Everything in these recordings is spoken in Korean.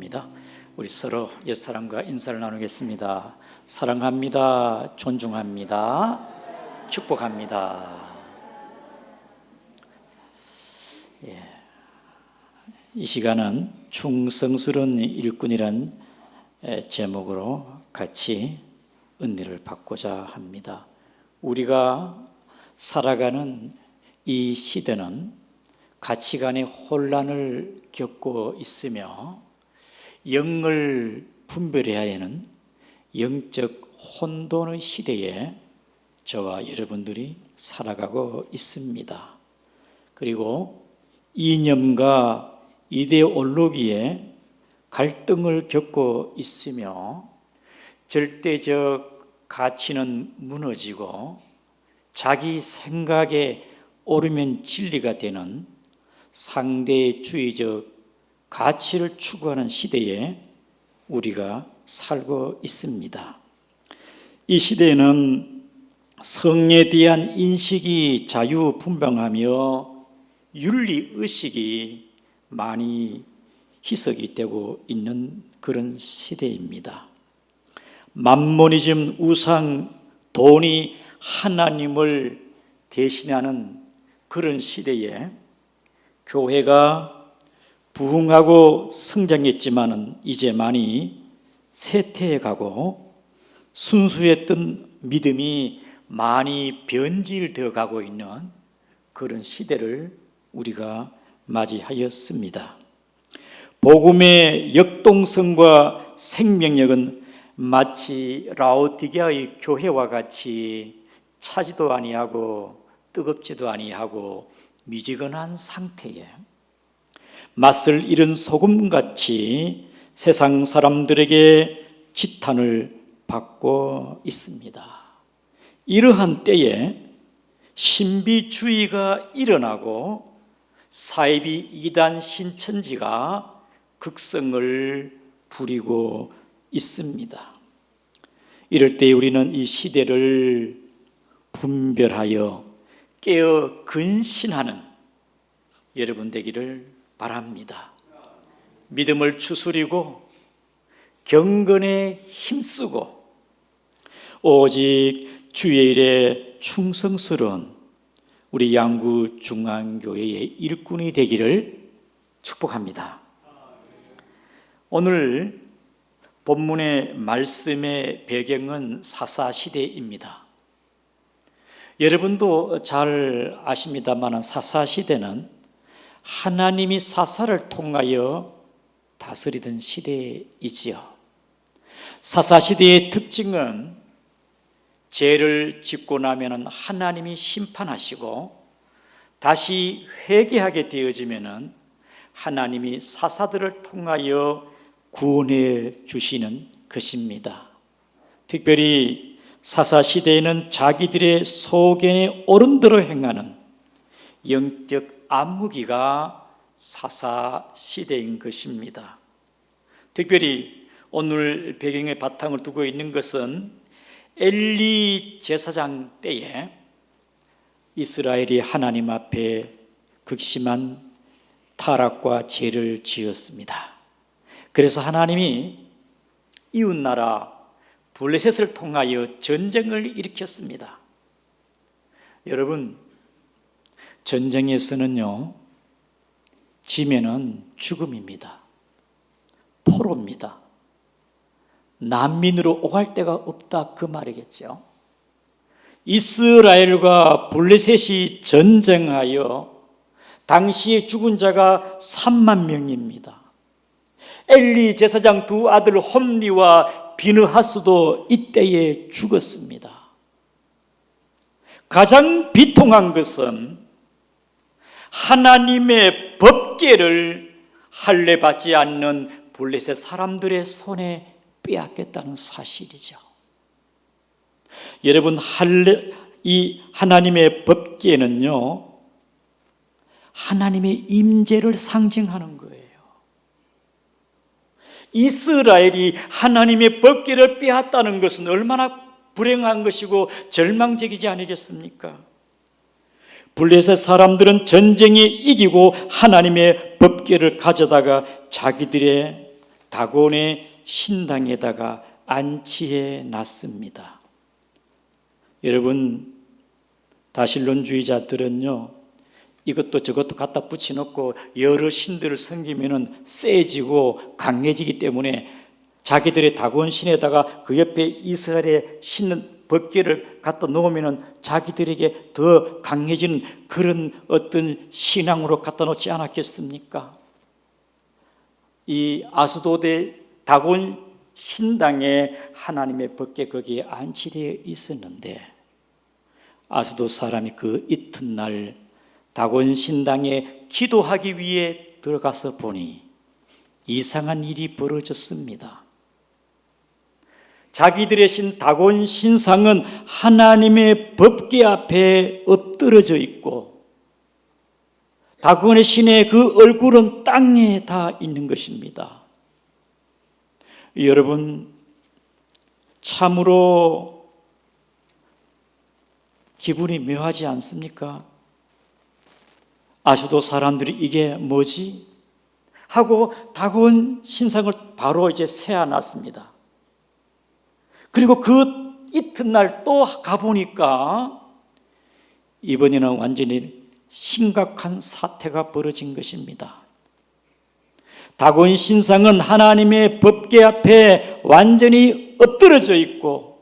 합니다. 우리 서로 옛사람과 인사를 나누겠습니다. 사랑합니다. 존중합니다. 축복합니다. 이 시간은 충성스러운 일꾼이란 제목으로 같이 은혜를 받고자 합니다. 우리가 살아가는 이 시대는 가치관의 혼란을 겪고 있으며 영을 분별해야 하는 영적 혼돈의 시대에 저와 여러분들이 살아가고 있습니다. 그리고 이념과 이데올로기에 갈등을 겪고 있으며 절대적 가치는 무너지고 자기 생각에 옳으면 진리가 되는 상대주의적 가치를 추구하는 시대에 우리가 살고 있습니다. 이 시대에는 성에 대한 인식이 자유분방하며 윤리의식이 많이 희석이 되고 있는 그런 시대입니다. 맘모니즘, 우상, 돈이 하나님을 대신하는 그런 시대에 교회가 부흥하고 성장했지만 이제 많이 쇠퇴해가고 순수했던 믿음이 많이 변질되어 가고 있는 그런 시대를 우리가 맞이하였습니다. 복음의 역동성과 생명력은 마치 라오디게아의 교회와 같이 차지도 아니하고 뜨겁지도 아니하고 미지근한 상태에 맛을 잃은 소금같이 세상 사람들에게 지탄을 받고 있습니다. 이러한 때에 신비주의가 일어나고 사이비 이단 신천지가 극성을 부리고 있습니다. 이럴 때 우리는 이 시대를 분별하여 깨어 근신하는 여러분 되기를 바랍니다. 믿음을 추스리고 경건에 힘쓰고 오직 주의 일에 충성스러운 우리 양구 중앙교회의 일꾼이 되기를 축복합니다. 오늘 본문의 말씀의 배경은 사사시대입니다. 여러분도 잘 아십니다만 사사시대는 하나님이 사사를 통하여 다스리던 시대이지요. 사사시대의 특징은 죄를 짓고 나면 하나님이 심판하시고 다시 회개하게 되어지면 하나님이 사사들을 통하여 구원해 주시는 것입니다. 특별히 사사시대에는 자기들의 소견에 옳은 대로 행하는 영적 안무기가 사사시대인 것입니다. 특별히 오늘 배경의 바탕을 두고 있는 것은 엘리 제사장 때에 이스라엘이 하나님 앞에 극심한 타락과 죄를 지었습니다. 그래서 하나님이 이웃나라 블레셋을 통하여 전쟁을 일으켰습니다. 여러분, 전쟁에서는요, 지면은 죽음입니다. 포로입니다. 난민으로 오갈 데가 없다 그 말이겠죠. 이스라엘과 블레셋이 전쟁하여 당시에 죽은 자가 3만 명입니다. 엘리 제사장 두 아들 홈리와 비느하스도 이때에 죽었습니다. 가장 비통한 것은 하나님의 법궤를 할례받지 않는 블레셋 사람들의 손에 빼앗겼다는 사실이죠. 여러분, 이 하나님의 법궤는요, 하나님의 임재를 상징하는 거예요. 이스라엘이 하나님의 법궤를 빼앗다는 것은 얼마나 불행한 것이고 절망적이지 아니겠습니까? 블레셋 사람들은 전쟁에 이기고 하나님의 법궤를 가져다가 자기들의 다곤의 신당에다가 안치해 놨습니다. 여러분, 다신론주의자들은요, 이것도 저것도 갖다 붙여놓고 여러 신들을 섬기면 세지고 강해지기 때문에 자기들의 다곤 신에다가 그 옆에 이스라엘의 신은 법궤를 갖다 놓으면 자기들에게 더 강해지는 그런 어떤 신앙으로 갖다 놓지 않았겠습니까? 이 아스도데 다곤 신당에 하나님의 법궤 거기에 안치되어 있었는데, 아스도 사람이 그 이튿날 다곤 신당에 기도하기 위해 들어가서 보니 이상한 일이 벌어졌습니다. 자기들의 신 다곤 신상은 하나님의 법궤 앞에 엎드러져 있고 다곤의 신의 그 얼굴은 땅에 닿아 있는 것입니다. 여러분, 참으로 기분이 묘하지 않습니까? 아수도 사람들이 이게 뭐지? 하고 다곤 신상을 바로 이제 세워놨습니다. 그리고 그 이튿날 또 가보니까 이번에는 완전히 심각한 사태가 벌어진 것입니다. 다곤 신상은 하나님의 법궤 앞에 완전히 엎드러져 있고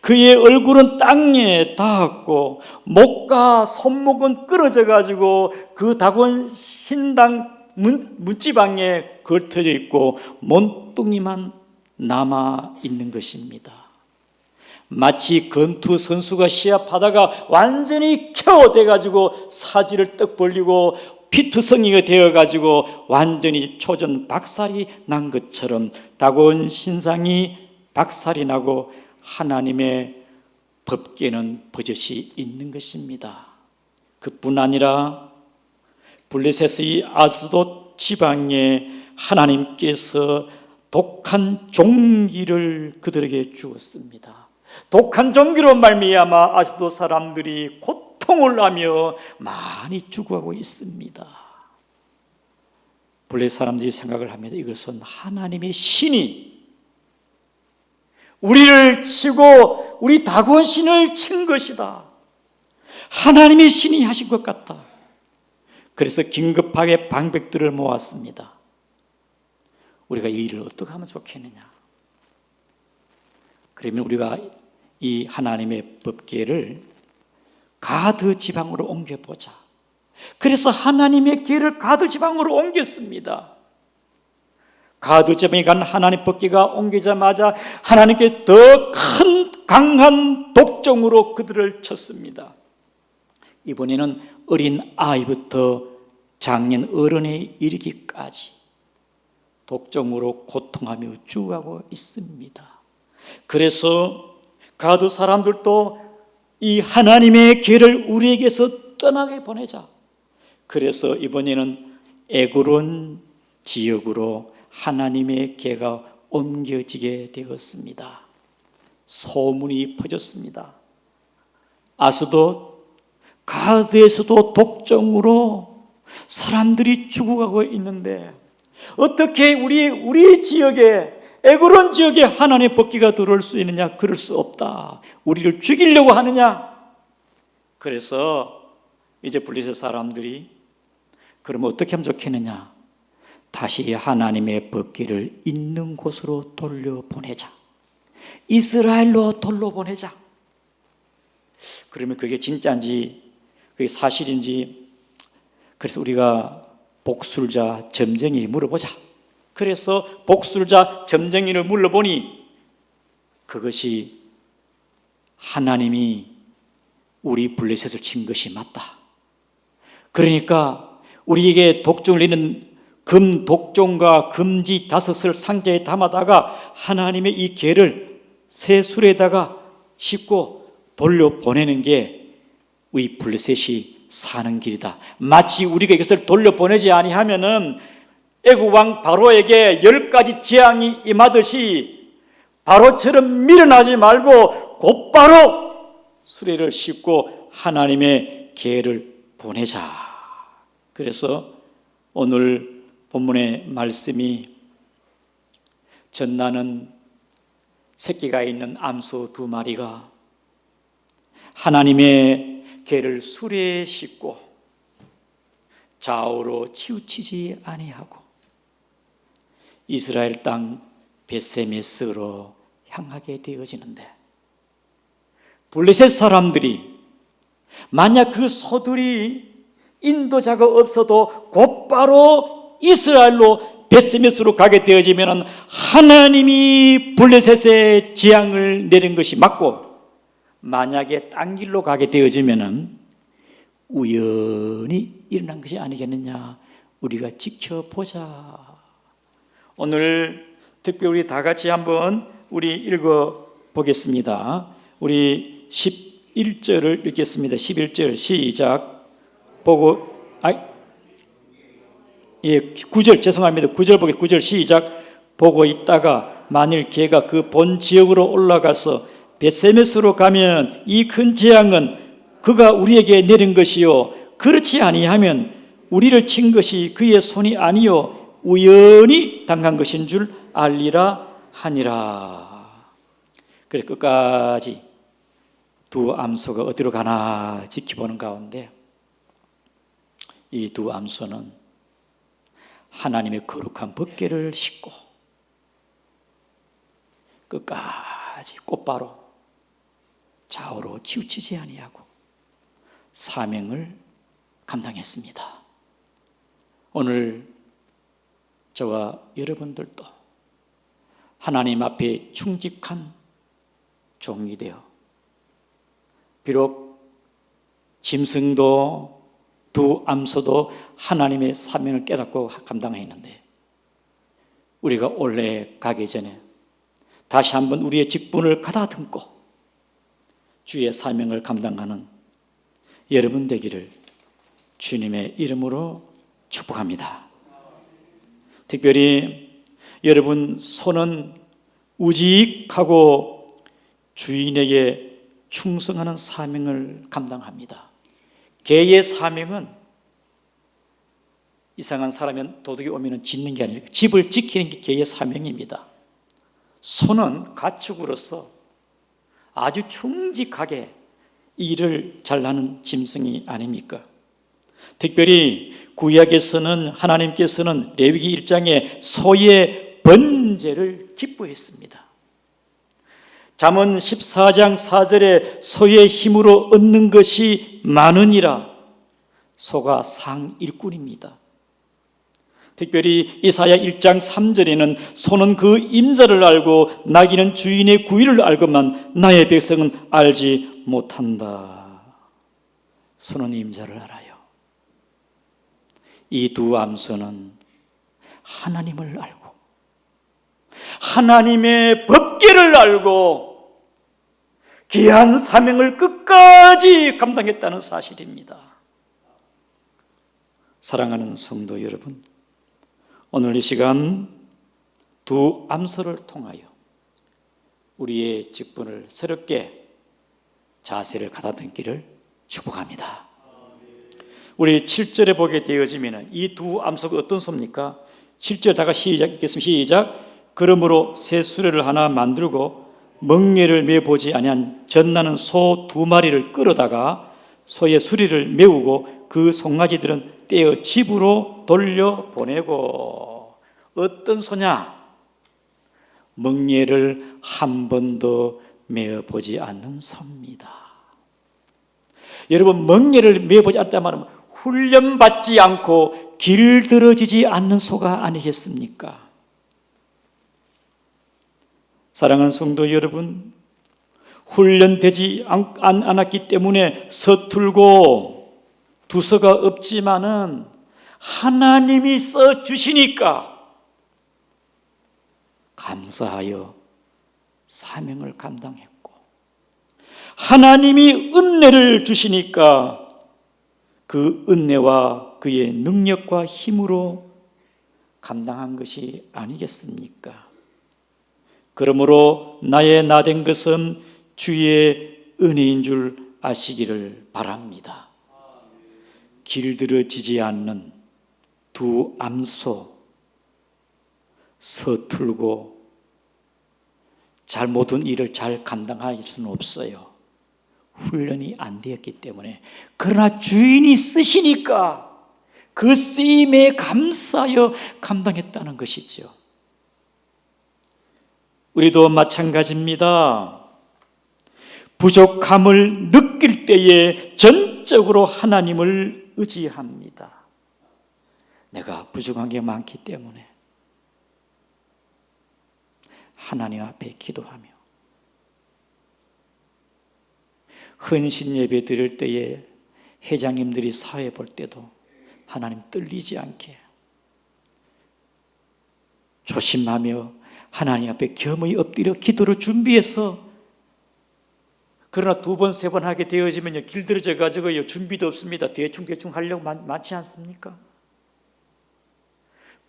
그의 얼굴은 땅에 닿았고 목과 손목은 끊어져 가지고 그 다곤 신당 문지방에 걸터져 있고 몸뚱이만 남아 있는 것입니다. 마치 권투 선수가 시합하다가 완전히 켜돼 가지고 사지를 떡 벌리고 피투성이가 되어 가지고 완전히 초전 박살이 난 것처럼 다곤 신상이 박살이 나고 하나님의 법궤는 버젓이 있는 것입니다. 그뿐 아니라 블레셋의 아스돗 지방에 하나님께서 독한 종기를 그들에게 주었습니다. 독한 종기로 말미암아 아스돗 사람들이 고통을 하며 많이 죽어가고 있습니다. 블레셋 사람들이 생각을 합니다. 이것은 하나님의 신이 우리를 치고 우리 다곤 신을 친 것이다. 하나님의 신이 하신 것 같다. 그래서 긴급하게 방백들을 모았습니다. 우리가 이 일을 어떻게 하면 좋겠느냐? 그러면 우리가 이 하나님의 법궤를 가드 지방으로 옮겨보자. 그래서 하나님의 궤를 가드 지방으로 옮겼습니다. 가드 지방에 간 하나님 법궤가 옮기자마자 하나님께 더 큰 강한 독종으로 그들을 쳤습니다. 이번에는 어린 아이부터 장년 어른에 이르기까지 독종으로 고통하며 죽어가고 있습니다. 그래서 가드 사람들도 이 하나님의 궤를 우리에게서 떠나게 보내자. 그래서 이번에는 에그론 지역으로 하나님의 궤가 옮겨지게 되었습니다. 소문이 퍼졌습니다. 아스돗 가드에서도 독종으로 사람들이 죽어가고 있는데 어떻게 우리 지역에 에그론 지역에 하나님의 법궤가 들어올 수 있느냐? 그럴 수 없다. 우리를 죽이려고 하느냐? 그래서 이제 블레셋 사람들이 그러면 어떻게 하면 좋겠느냐? 다시 하나님의 법궤를 있는 곳으로 돌려보내자. 이스라엘로 돌려보내자. 그러면 그게 진짜인지 그게 사실인지 그래서 우리가 복술자 점쟁이 물어보자. 그래서 복술자 점쟁이를 물어보니 그것이 하나님이 우리 블레셋을 친 것이 맞다. 그러니까 우리에게 독종을 내는 금 독종과 금지 5을 상자에 담아다가 하나님의 이 궤를 새 술에다가 싣고 돌려보내는 게 우리 블레셋이 사는 길이다. 마치 우리가 이것을 돌려보내지 아니하면은 애굽 왕 바로에게 10가지 재앙이 임하듯이 바로처럼 밀어나지 말고 곧바로 수레를 싣고 하나님의 궤를 보내자. 그래서 오늘 본문의 말씀이 전나는 새끼가 있는 암소 2마리가 하나님의 개를 수레에 싣고 좌우로 치우치지 아니하고 이스라엘 땅 벳세메스로 향하게 되어지는데, 블레셋 사람들이 만약 그 소들이 인도자가 없어도 곧바로 이스라엘로 벳세메스로 가게 되어지면 하나님이 블레셋의 재앙을 내린 것이 맞고, 만약에 딴 길로 가게 되어지면 우연히 일어난 것이 아니겠느냐, 우리가 지켜보자. 오늘 특별히 우리 다 같이 한번 우리 읽어 보겠습니다. 우리 11절을 읽겠습니다. 11절 시작. 보고 9절 죄송합니다. 9절 보겠습니다. 9절 시작. 보고 있다가 만일 개가 그 본 지역으로 올라가서 벳세메스로 가면 이 큰 재앙은 그가 우리에게 내린 것이요, 그렇지 아니하면 우리를 친 것이 그의 손이 아니요 우연히 당한 것인 줄 알리라 하니라. 그래 끝까지 두 암소가 어디로 가나 지켜보는 가운데 이 두 암소는 하나님의 거룩한 법궤를 싣고 끝까지 곧바로 좌우로 치우치지 아니하고 사명을 감당했습니다. 오늘 저와 여러분들도 하나님 앞에 충직한 종이 되어, 비록 짐승도 두 암소도 하나님의 사명을 깨닫고 감당했는데, 우리가 올해 가기 전에 다시 한번 우리의 직분을 가다듬고 주의 사명을 감당하는 여러분 되기를 주님의 이름으로 축복합니다. 특별히 여러분 손은 우직하고 주인에게 충성하는 사명을 감당합니다. 개의 사명은 이상한 사람은 도둑이 오면 짓는 게 아니라 집을 지키는 게 개의 사명입니다. 손은 가축으로서 아주 충직하게 일을 잘하는 짐승이 아닙니까? 특별히 구약에서는 하나님께서는 레위기 1장에 소의 번제를 기뻐했습니다. 잠언 14장 4절에 소의 힘으로 얻는 것이 많으니라. 소가 상일꾼입니다. 특별히 이사야 1장 3절에는 소는 그 임자를 알고 나귀는 주인의 구위를 알고만 나의 백성은 알지 못한다. 소는 임자를 알아요. 이 두 암소는 하나님을 알고 하나님의 법궤를 알고 귀한 사명을 끝까지 감당했다는 사실입니다. 사랑하는 성도 여러분, 오늘 이 시간 두 암소를 통하여 우리의 직분을 새롭게 자세를 가다듬기를 축복합니다. 우리 7절에 보게 되어지면 이 두 암소가 어떤 소입니까? 7절 다가 시작 읽겠습니다. 시작. 그러므로 새 수레를 하나 만들고 멍에를 메보지 아니한 전나는 소 2마리를 끌어다가 소의 수리를 메우고 그 송아지들은 떼어 집으로 돌려보내고. 어떤 소냐? 멍에를 한 번도 메어보지 않는 소입니다. 여러분, 멍에를 메어보지 않다 말하면 훈련받지 않고 길들어지지 않는 소가 아니겠습니까? 사랑하는 성도 여러분, 훈련되지 않았기 때문에 서툴고 두서가 없지만은 하나님이 써주시니까 감사하여 사명을 감당했고, 하나님이 은혜를 주시니까 그 은혜와 그의 능력과 힘으로 감당한 것이 아니겠습니까? 그러므로 나의 나된 것은 주의 은혜인 줄 아시기를 바랍니다. 길들어지지 않는 두 암소, 서툴고 모든 일을 잘 감당할 수는 없어요. 훈련이 안 되었기 때문에. 그러나 주인이 쓰시니까 그 쓰임에 감사하여 감당했다는 것이죠. 우리도 마찬가지입니다. 부족함을 느낄 때에 전적으로 하나님을 의지합니다. 내가 부족한 게 많기 때문에 하나님 앞에 기도하며 헌신 예배 드릴 때에 회장님들이 사회 볼 때도 하나님 떨리지 않게 조심하며 하나님 앞에 겸허히 엎드려 기도를 준비해서, 그러나 2번, 3번 하게 되어지면 길들여져 가지고 준비도 없습니다. 대충 하려고 많지 않습니까?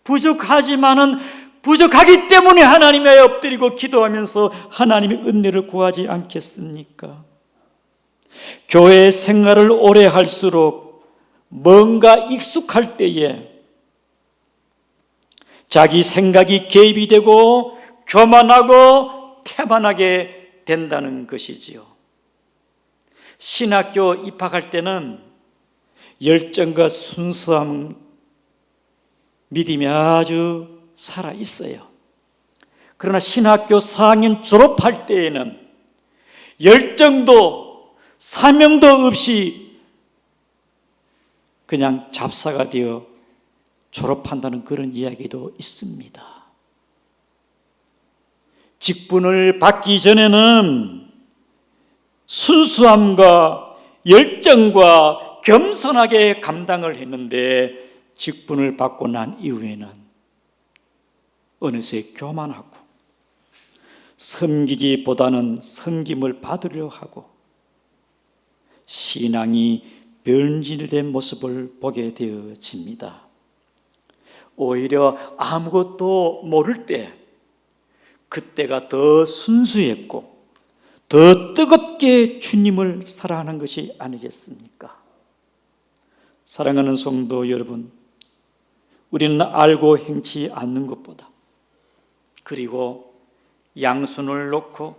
부족하지만은 부족하기 때문에 하나님에 엎드리고 기도하면서 하나님의 은혜를 구하지 않겠습니까? 교회 생활을 오래 할수록 뭔가 익숙할 때에 자기 생각이 개입이 되고 교만하고 태만하게 된다는 것이지요. 신학교 입학할 때는 열정과 순수함, 믿음이 아주 살아 있어요. 그러나 신학교 4학년 졸업할 때에는 열정도 사명도 없이 그냥 잡사가 되어 졸업한다는 그런 이야기도 있습니다. 직분을 받기 전에는 순수함과 열정과 겸손하게 감당을 했는데 직분을 받고 난 이후에는 어느새 교만하고 섬기기보다는 섬김을 받으려 하고 신앙이 변질된 모습을 보게 되어집니다. 오히려 아무것도 모를 때 그때가 더 순수했고 더 뜨겁게 주님을 사랑하는 것이 아니겠습니까? 사랑하는 성도 여러분, 우리는 알고 행치 않는 것보다, 그리고 양손을 놓고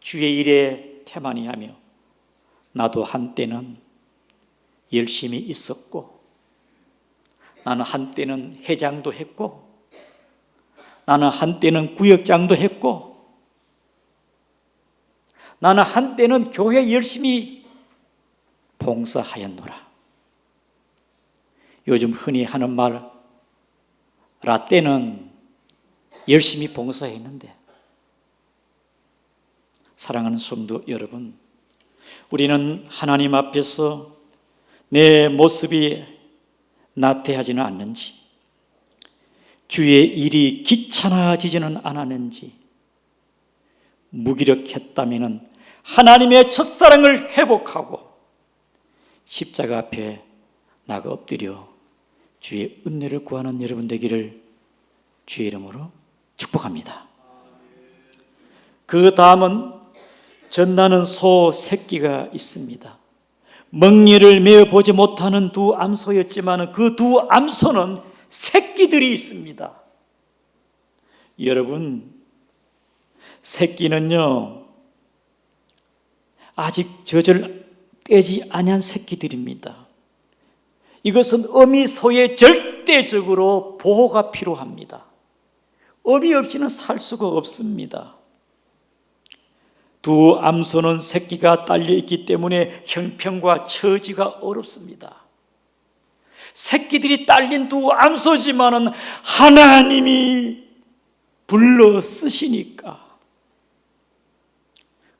주의 일에 태만히 하며 나도 한때는 열심히 있었고, 나는 한때는 회장도 했고, 나는 한때는 구역장도 했고, 나는 한때는 교회 열심히 봉사하였노라. 요즘 흔히 하는 말, 라떼는 열심히 봉사했는데, 사랑하는 성도 여러분, 우리는 하나님 앞에서 내 모습이 나태하지는 않는지, 주의 일이 귀찮아지지는 않았는지, 무기력했다면 하나님의 첫사랑을 회복하고 십자가 앞에 나가 엎드려 주의 은혜를 구하는 여러분 되기를 주의 이름으로 축복합니다. 그 다음은 전나는 소 새끼가 있습니다. 먹이를 메어보지 못하는 두 암소였지만 그 두 암소는 새끼들이 있습니다. 여러분, 새끼는요 아직 젖을 떼지 아니한 새끼들입니다. 이것은 어미 소에 절대적으로 보호가 필요합니다. 어미 없이는 살 수가 없습니다. 두 암소는 새끼가 딸려 있기 때문에 형편과 처지가 어렵습니다. 새끼들이 딸린 두 암소지만은 하나님이 불러 쓰시니까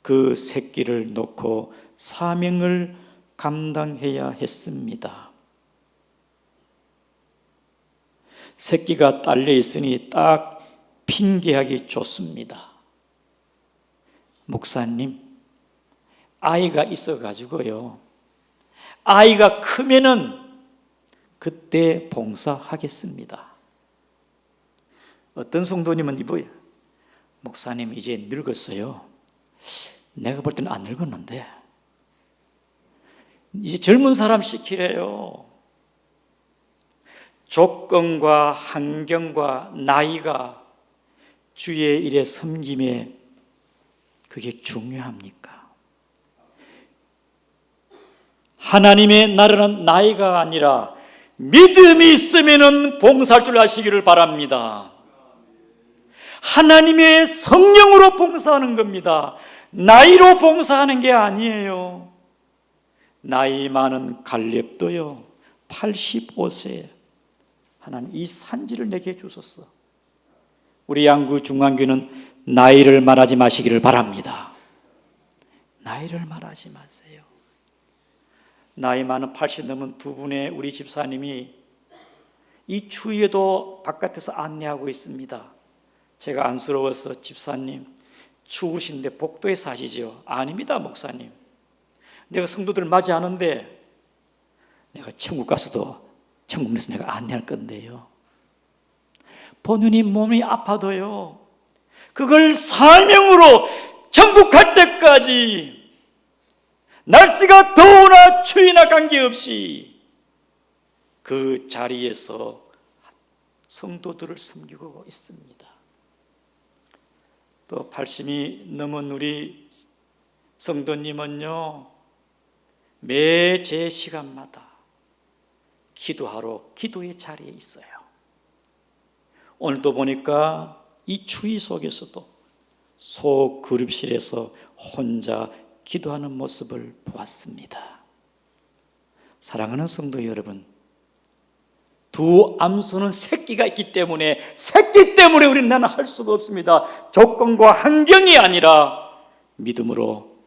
그 새끼를 놓고 사명을 감당해야 했습니다. 새끼가 딸려 있으니 딱 핑계하기 좋습니다. 목사님, 아이가 있어가지고요, 아이가 크면은 그때 봉사하겠습니다. 어떤 성도님은 이거예요. 목사님, 이제 늙었어요. 내가 볼 때는 안 늙었는데 이제 젊은 사람 시키래요. 조건과 환경과 나이가 주의 일에 섬김에 그게 중요합니까? 하나님의 나라는 나이가 아니라 믿음이 있으면 봉사할 줄 아시기를 바랍니다. 하나님의 성령으로 봉사하는 겁니다. 나이로 봉사하는 게 아니에요. 나이 많은 갈렙도요 85세에 하나님 이 산지를 내게 주셨어. 우리 양구 중앙교회는 나이를 말하지 마시기를 바랍니다. 나이를 말하지 마세요. 나이 많은 80 넘은 두 분의 우리 집사님이 이 추위에도 바깥에서 안내하고 있습니다. 제가 안쓰러워서 집사님 추우신데 복도에 사시죠? 아닙니다 목사님. 내가 성도들 맞이하는데 내가 천국 가서도 천국에서 내가 안내할 건데요. 본인이 몸이 아파도요 그걸 사명으로 천국 갈 때까지 날씨가 더우나 추위나 관계없이 그 자리에서 성도들을 섬기고 있습니다. 또 80이 넘은 우리 성도님은요 매 제 시간마다 기도하러 기도의 자리에 있어요. 오늘도 보니까 이 추위 속에서도 소그룹실에서 혼자 기도하는 모습을 보았습니다. 사랑하는 성도 여러분, 두 암소는 새끼가 있기 때문에 새끼 때문에 우리는 나는 할 수가 없습니다. 조건과 환경이 아니라 믿음으로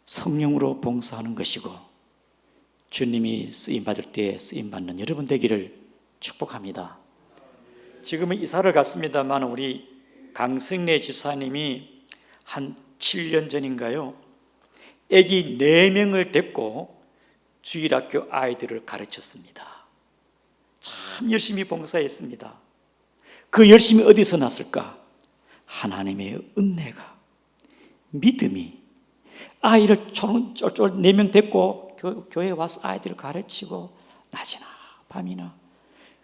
성령으로 봉사하는 것이고 주님이 쓰임받을 때 쓰임받는 여러분 되기를 축복합니다. 지금은 이사를 갔습니다만 우리 강승래 집사님이 한 7년 전인가요? 아기 4명을 데리고 주일학교 아이들을 가르쳤습니다. 참 열심히 봉사했습니다. 그 열심이 어디서 났을까? 하나님의 은혜가, 믿음이 아이를 쫄쫄 4명 데리고 교회에 와서 아이들을 가르치고 낮이나 밤이나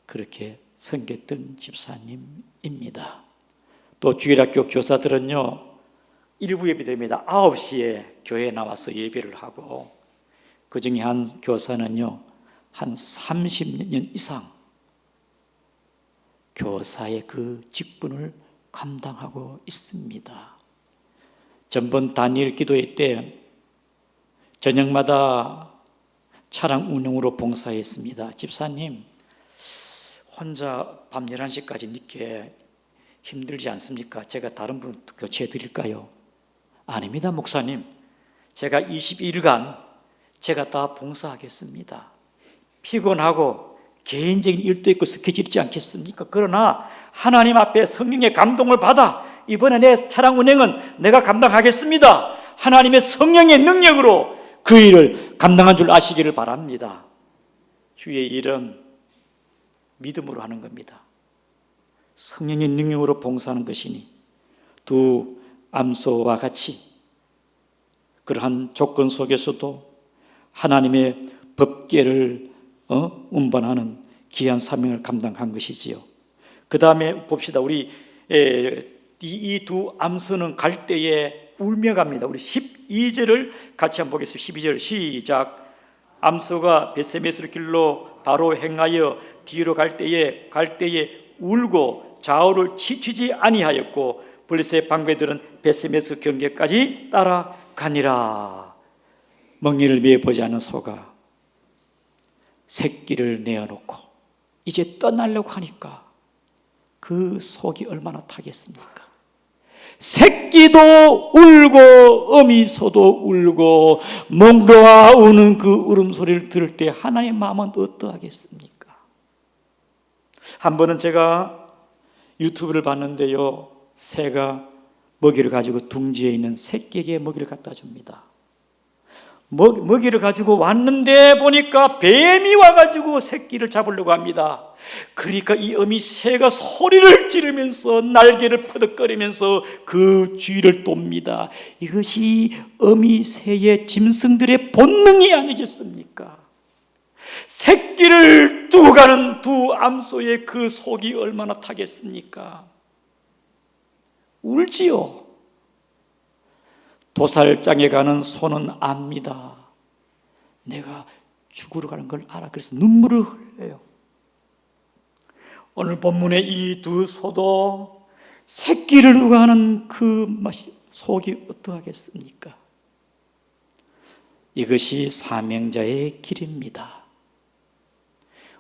그렇게 섬겼던 집사님입니다. 또 주일학교 교사들은요 일부 예배드립니다. 9시에 교회에 나와서 예배를 하고 그 중에 한 교사는요 한 30년 이상 교사의 그 직분을 감당하고 있습니다. 전번 다니엘 기도회 때 저녁마다 차량 운영으로 봉사했습니다. 집사님 혼자 밤 11시까지 늦게 힘들지 않습니까? 제가 다른 분 교체해 드릴까요? 아닙니다 목사님, 제가 21일간 제가 다 봉사하겠습니다. 피곤하고 개인적인 일도 있고 스케줄이 있지 않겠습니까? 그러나 하나님 앞에 성령의 감동을 받아 이번에 내 차량 운행은 내가 감당하겠습니다. 하나님의 성령의 능력으로 그 일을 감당한 줄 아시기를 바랍니다. 주의 일은 믿음으로 하는 겁니다. 성령의 능력으로 봉사하는 것이니 두 암소와 같이 그러한 조건 속에서도 하나님의 법궤를 운반하는 귀한 사명을 감당한 것이지요. 그 다음에 봅시다. 우리 이 두 암소는 갈 때에 울며 갑니다. 우리 12절을 같이 한번 보겠습니다. 12절 시작. 암소가 벳세메스 길로 바로 행하여 뒤로 갈 때에 울고 좌우를 치추지 아니하였고 블레셋 방배들은 벳세메스 경계까지 따라가니라. 멍에를 매어 보지 않은 소가 새끼를 내어놓고 이제 떠나려고 하니까 그 속이 얼마나 타겠습니까? 새끼도 울고 어미소도 울고 멍도와 우는 그 울음소리를 들을 때 하나님의 마음은 어떠하겠습니까? 한 번은 제가 유튜브를 봤는데요, 새가 먹이를 가지고 둥지에 있는 새끼에게 먹이를 갖다 줍니다. 먹이를 가지고 왔는데 보니까 뱀이 와가지고 새끼를 잡으려고 합니다. 그러니까 이 어미 새가 소리를 지르면서 날개를 퍼덕거리면서 그 주위를 돕니다. 이것이 어미 새의 짐승들의 본능이 아니겠습니까? 새끼를 두고 가는 두 암소의 그 속이 얼마나 타겠습니까? 울지요. 도살장에 가는 소는 압니다. 내가 죽으러 가는 걸 알아. 그래서 눈물을 흘려요. 오늘 본문의 이 두 소도 새끼를 누가 하는 그 속이 어떠하겠습니까? 이것이 사명자의 길입니다.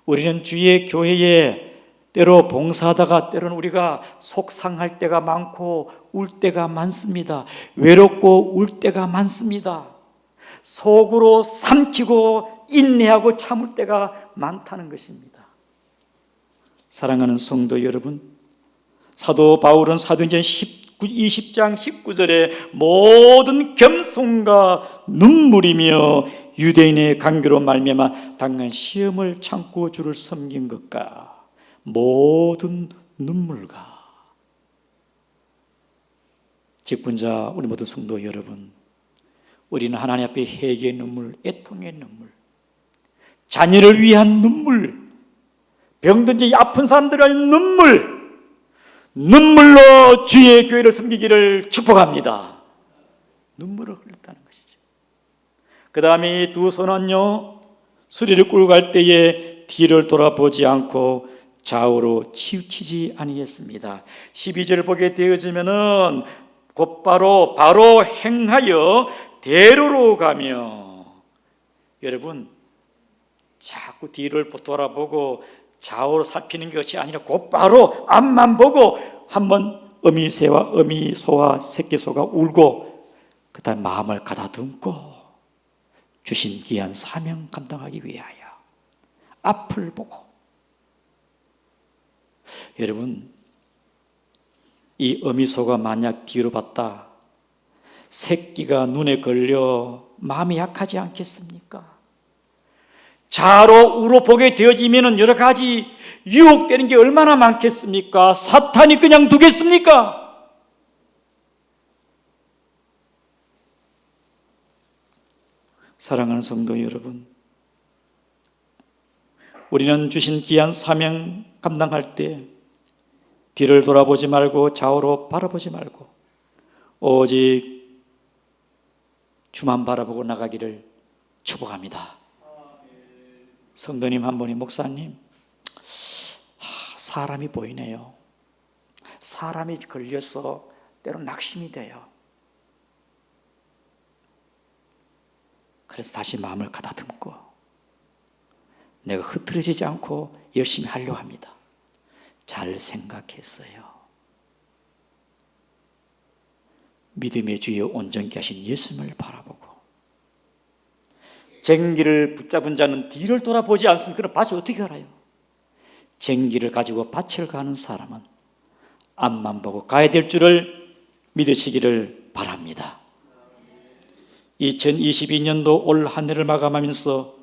우리는 주의 교회에 때로 봉사하다가 때로는 우리가 속상할 때가 많고 울 때가 많습니다. 외롭고 울 때가 많습니다. 속으로 삼키고 인내하고 참을 때가 많다는 것입니다. 사랑하는 성도 여러분, 사도 바울은 사도행전 20장 19절에 모든 겸손과 눈물이며 유대인의 간교로 말미암아 당한 시험을 참고 주를 섬긴 것과 모든 눈물과. 직분자 우리 모든 성도 여러분, 우리는 하나님 앞에 회개의 눈물, 애통의 눈물, 자녀를 위한 눈물, 병든 지 아픈 사람들을 위한 눈물로 주의 교회를 섬기기를 축복합니다. 눈물을 흘렸다는 것이죠. 그 다음에 두 손은요, 수리를 끌고 갈 때에 뒤를 돌아보지 않고 좌우로 치우치지 아니했습니다. 12절 보게 되어지면은 곧바로 행하여 대로로 가며, 여러분 자꾸 뒤를 돌아보고 좌우로 살피는 것이 아니라 곧바로 앞만 보고 한번 어미소와 새끼소가 울고 그 다음 마음을 가다듬고 주신 귀한 사명 감당하기 위하여 앞을 보고. 여러분, 이 어미소가 만약 뒤로 봤다, 새끼가 눈에 걸려 마음이 약하지 않겠습니까? 좌로 우로 보게 되어지면 여러 가지 유혹되는 게 얼마나 많겠습니까? 사탄이 그냥 두겠습니까? 사랑하는 성도 여러분, 우리는 주신 귀한 사명 감당할 때 뒤를 돌아보지 말고 좌우로 바라보지 말고 오직 주만 바라보고 나가기를 축복합니다. 성도님 한 분이, 목사님, 사람이 보이네요. 사람이 걸려서 때로 낙심이 돼요. 그래서 다시 마음을 가다듬고 내가 흐트러지지 않고 열심히 하려고 합니다. 잘 생각했어요. 믿음의 주에 온전케 하신 예수님을 바라보고 쟁기를 붙잡은 자는 뒤를 돌아보지 않습니다. 그럼 밭을 어떻게 알아요? 쟁기를 가지고 밭을 가는 사람은 앞만 보고 가야 될 줄을 믿으시기를 바랍니다. 2022년도 올 한 해를 마감하면서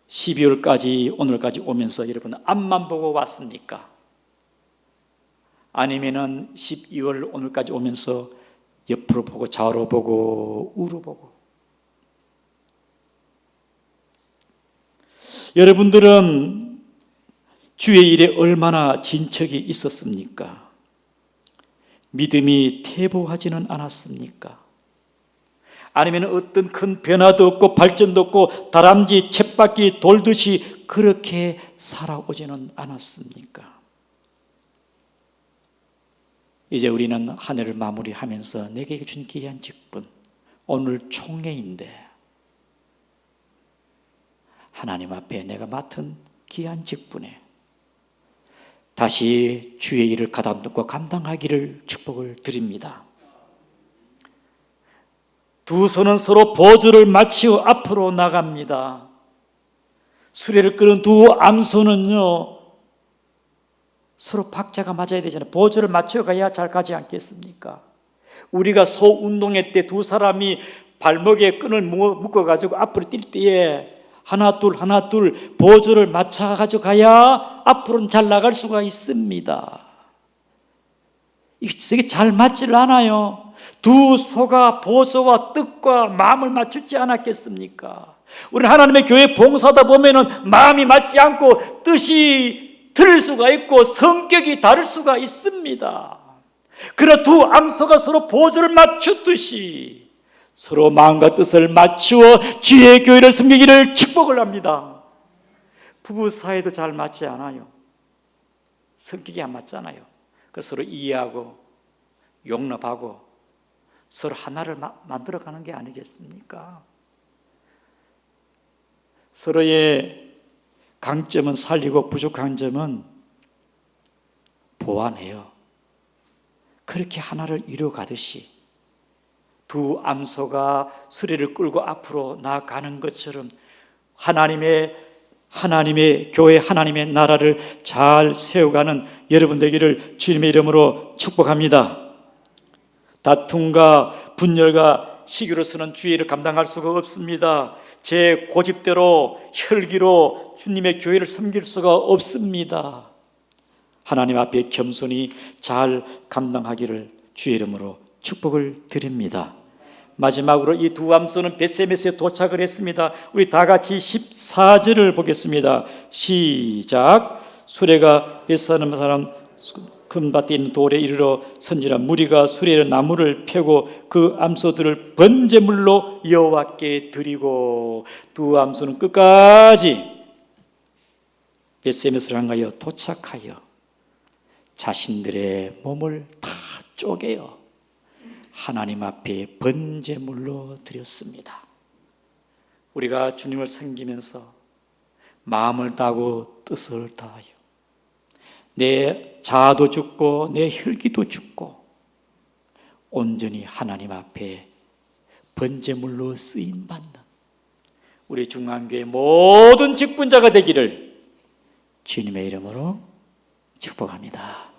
12월까지 오늘까지 오면서 여러분 앞만 보고 왔습니까? 아니면은 12월 오늘까지 오면서 옆으로 보고 좌우로 보고 우로 보고. 여러분들은 주의 일에 얼마나 진척이 있었습니까? 믿음이 퇴보하지는 않았습니까? 아니면 어떤 큰 변화도 없고 발전도 없고 다람쥐 쳇바퀴 돌듯이 그렇게 살아오지는 않았습니까? 이제 우리는 한 해를 마무리하면서 내게 준 귀한 직분, 오늘 총회인데 하나님 앞에 내가 맡은 귀한 직분에 다시 주의 일을 가담듬고 감당하기를 축복을 드립니다. 두 손은 서로 보조를 맞추어 앞으로 나갑니다. 수레를 끄는 두 암소는요, 서로 박자가 맞아야 되잖아요. 보조를 맞춰 가야 잘 가지 않겠습니까? 우리가 소 운동회 때 두 사람이 발목에 끈을 묶어가지고 앞으로 뛸 때에 하나 둘 보조를 맞춰가지고 가야 앞으로는 잘 나갈 수가 있습니다. 이게 잘 맞질 않아요. 두 소가 보조와 뜻과 마음을 맞추지 않았겠습니까? 우리 하나님의 교회 봉사하다 보면은 마음이 맞지 않고 뜻이 틀릴 수가 있고 성격이 다를 수가 있습니다. 그러나 두 암소가 서로 보조를 맞추듯이 서로 마음과 뜻을 맞추어 주의 교회를 섬기기를 축복을 합니다. 부부 사이도 잘 맞지 않아요. 성격이 안 맞잖아요. 그래서 서로 이해하고 용납하고 서로 하나를 만들어가는 게 아니겠습니까? 서로의 강점은 살리고 부족한 점은 보완해요. 그렇게 하나를 이루어가듯이 두 암소가 수레를 끌고 앞으로 나아가는 것처럼 하나님의 교회, 하나님의 나라를 잘 세워가는 여러분 되기를 주님의 이름으로 축복합니다. 다툼과 분열과 시기로서는 주의를 감당할 수가 없습니다. 제 고집대로 혈기로 주님의 교회를 섬길 수가 없습니다. 하나님 앞에 겸손히 잘 감당하기를 주의 이름으로 축복을 드립니다. 마지막으로 이 두 암소는 벳세메스에 도착을 했습니다. 우리 다 같이 14절을 보겠습니다. 시작. 수레가 벳사는 사람 금밭에 있는 돌에 이르러 선지라 무리가 수레로 나무를 펴고 그 암소들을 번제물로 여호와께 드리고 두 암소는 끝까지 벳세메스를 향하여 도착하여 자신들의 몸을 다 쪼개어 하나님 앞에 번제물로 드렸습니다. 우리가 주님을 섬기면서 마음을 다하고 뜻을 다하여 내 자아도 죽고 내 혈기도 죽고 온전히 하나님 앞에 번제물로 쓰임받는 우리 중앙교회 모든 직분자가 되기를 주님의 이름으로 축복합니다.